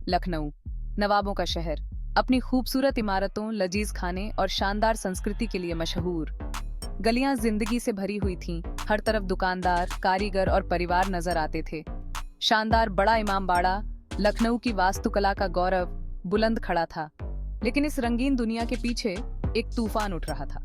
लखनऊ, नवाबों का शहर, अपनी खूबसूरत इमारतों, लजीज खाने और शानदार संस्कृति के लिए मशहूर। गलियां जिंदगी से भरी हुई थीं, हर तरफ दुकानदार, कारीगर और परिवार नजर आते थे। शानदार बड़ा इमाम बाड़ा, लखनऊ की वास्तुकला का गौरव, बुलंद खड़ा था। लेकिन इस रंगीन दुनिया के पीछे एक तूफान उठ रहा था।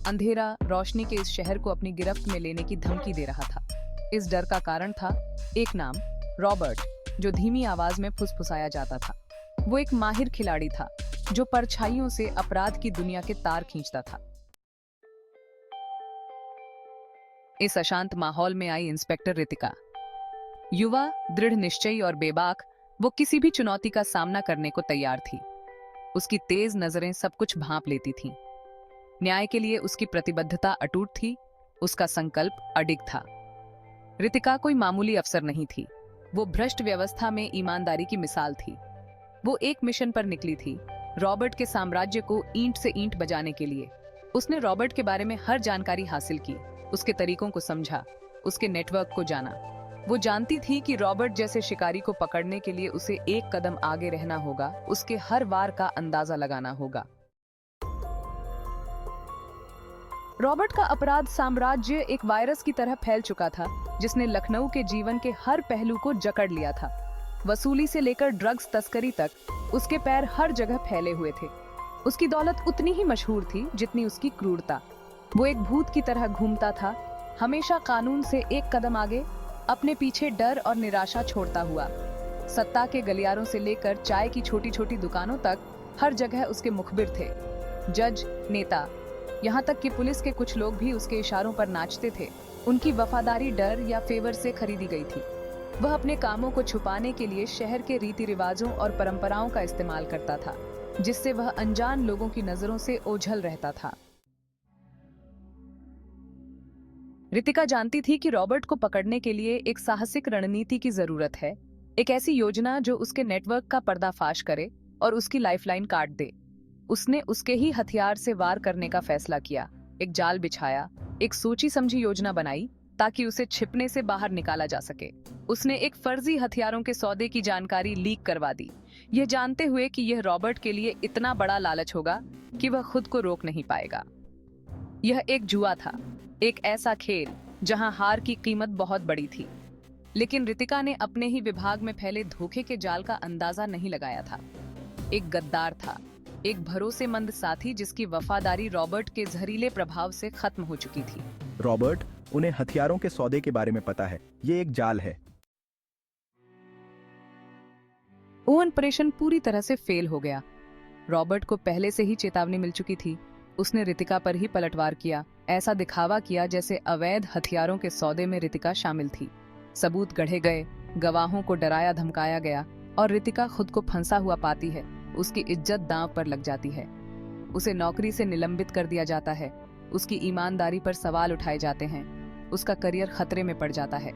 अंधेरा रोशनी के इस शहर को अपनी गिरफ्त में लेने की धमकी दे रहा था। इस डर का कारण था एक नाम, रॉबर्ट, जो धीमी आवाज में फुसफुसाया जाता था। वो एक माहिर खिलाड़ी था जो परछाइयों से अपराध की दुनिया के तार खींचता था। इस अशांत माहौल में आई इंस्पेक्टर रितिका। युवा, दृढ़ निश्चयी और बेबाक, वो किसी भी चुनौती का सामना करने को तैयार थी। उसकी तेज नजरें सब कुछ भांप लेती थीं। न्याय के लिए उसकी प्रतिबद्धता अटूट थी, उसका संकल्प अडिग था। रितिका कोई मामूली अफसर नहीं थी, वो भ्रष्ट व्यवस्था में ईमानदारी की मिसाल थी। वो एक मिशन पर निकली थी, रॉबर्ट के साम्राज्य को ईंट से ईंट बजाने के लिए। उसने रॉबर्ट के बारे में हर जानकारी हासिल की, उसके तरीकों को समझा, उसके नेटवर्क को जाना। वो जानती थी कि रॉबर्ट जैसे शिकारी को पकड़ने के लिए उसे एक कदम आगे रहना होगा, उसके हर वार का अंदाजा लगाना होगा। रॉबर्ट का अपराध साम्राज्य एक वायरस की तरह फैल चुका था, जिसने लखनऊ के जीवन के हर पहलू को जकड़ लिया था। वसूली से लेकर ड्रग्स तस्करी तक, उसके पैर हर जगह फैले हुए थे। उसकी दौलत उतनी ही मशहूर थी जितनी उसकी क्रूरता। वो एक भूत की तरह घूमता था, हमेशा कानून से एक कदम आगे, अपने पीछे डर और निराशा छोड़ता हुआ। सत्ता के गलियारों से लेकर चाय की छोटी छोटी दुकानों तक हर जगह उसके मुखबिर थे। जज, नेता, यहाँ तक कि पुलिस के कुछ लोग भी उसके इशारों पर नाचते थे। उनकी वफादारी डर या फेवर से खरीदी गई थी। वह अपने कामों को छुपाने के लिए शहर के रीति रिवाजों और परंपराओं का इस्तेमाल करता था, जिससे वह अनजान लोगों की नजरों से ओझल रहता था। रितिका जानती थी कि रॉबर्ट को पकड़ने के लिए एक साहसिक रणनीति की जरूरत है, एक ऐसी योजना जो उसके नेटवर्क का पर्दाफाश करे और उसकी लाइफलाइन काट दे। उसने उसके ही हथियार से वार करने का फैसला किया, एक जाल बिछाया, एक सोची समझी योजना बनाई ताकि उसे छिपने से बाहर निकाला जा सके। उसने एक फर्जी हथियारों के सौदे की जानकारी लीक करवा दी, यह जानते हुए कि यह रॉबर्ट के लिए इतना बड़ा लालच होगा कि वह खुद को रोक नहीं पाएगा। यह एक जुआ था, एक ऐसा खेल जहां हार की कीमत बहुत बड़ी थी। लेकिन रितिका ने अपने ही विभाग में फैले धोखे के जाल का अंदाजा नहीं लगाया था। एक गद्दार था, एक भरोसेमंद साथी जिसकी वफादारी रॉबर्ट के जहरीले प्रभाव से खत्म हो चुकी थी। रॉबर्ट, उन्हें हथियारों के सौदे के बारे में पता है, ये एक जाल है। वो ऑपरेशन पूरी तरह से फेल हो गया। रॉबर्ट को पहले से ही चेतावनी मिल चुकी थी। उसने रितिका पर ही पलटवार किया, ऐसा दिखावा किया जैसे अवैध हथियारों के सौदे में रितिका शामिल थी। सबूत गढ़े गए, गवाहों को डराया धमकाया गया और रितिका खुद को फंसा हुआ पाती है। उसकी इज्जत दांव पर लग जाती है, उसे नौकरी से निलंबित कर दिया जाता है, उसकी ईमानदारी पर सवाल उठाए जाते हैं, उसका करियर खतरे में पड़ जाता है।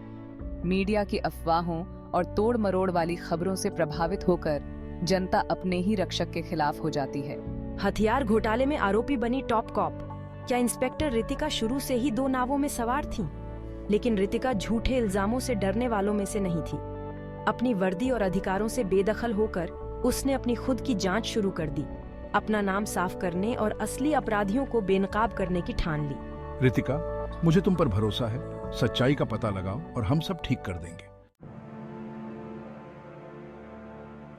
मीडिया की अफवाहों और तोड़ मरोड़ वाली खबरों से प्रभावित होकर जनता अपने ही रक्षक के खिलाफ हो जाती है। हथियार घोटाले में आरोपी बनी टॉप कॉप। क्या इंस्पेक्टर रितिका शुरू से ही दो नावों में सवार थी? लेकिन रितिका झूठे इल्जामों से डरने वालों में से नहीं थी। अपनी वर्दी और अधिकारों से बेदखल होकर उसने अपनी खुद की जांच शुरू कर दी, अपना नाम साफ करने और असली अपराधियों को बेनकाब करने की ठान ली। रितिका, मुझे तुम पर भरोसा है, सच्चाई का पता लगाओ और हम सब ठीक कर देंगे।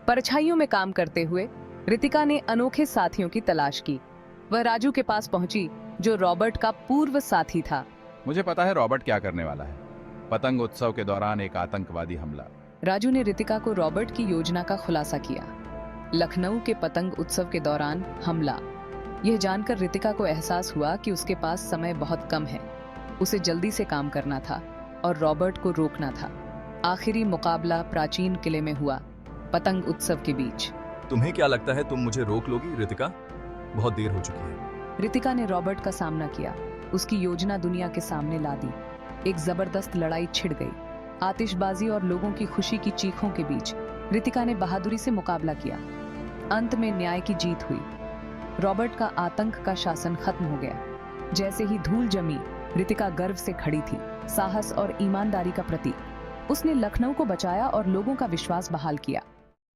परछाइयों में काम करते हुए रितिका ने अनोखे साथियों की तलाश की। वह राजू के पास पहुंची, जो रॉबर्ट का पूर्व साथी था। मुझे पता है रॉबर्ट क्या करने वाला है। पतंग उत्सव के दौरान एक आतंकवादी हमला। राजू ने रितिका को रॉबर्ट की योजना का खुलासा किया। लखनऊ के पतंग उत्सव के दौरान हमला। यह जानकर रितिका को एहसास हुआ कि उसके पास समय बहुत कम है। उसे जल्दी से काम करना था और रॉबर्ट को रोकना था। आखिरी मुकाबला प्राचीन किले में हुआ, पतंग उत्सव के बीच। तुम्हें क्या लगता है तुम मुझे रोक लोगी रितिका? बहुत देर हो चुकी है। रितिका ने रॉबर्ट का सामना किया, उसकी योजना दुनिया के सामने ला दी। एक जबरदस्त लड़ाई छिड़ गई। आतिशबाजी और लोगों की खुशी की चीखों के बीच रितिका ने बहादुरी से मुकाबला किया। अंत में न्याय की जीत हुई। रॉबर्ट का आतंक का शासन खत्म हो गया। जैसे ही धूल जमी, रितिका गर्व से खड़ी थी, साहस और ईमानदारी का प्रतीक। उसने लखनऊ को बचाया और लोगों का विश्वास बहाल किया।